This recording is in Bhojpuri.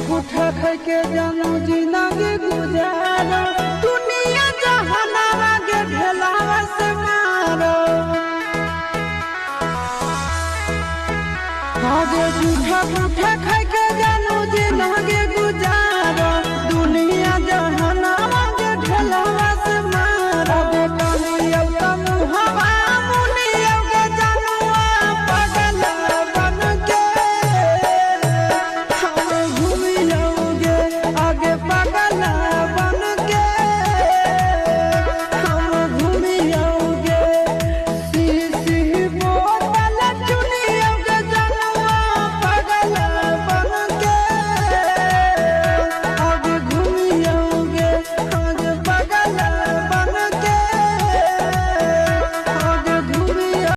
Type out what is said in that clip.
पुठा खाई के जानो जिंदगी गुजारो दुनिया जहानावा के ढेलावा से मारो आगे झूठा पुठा खाई के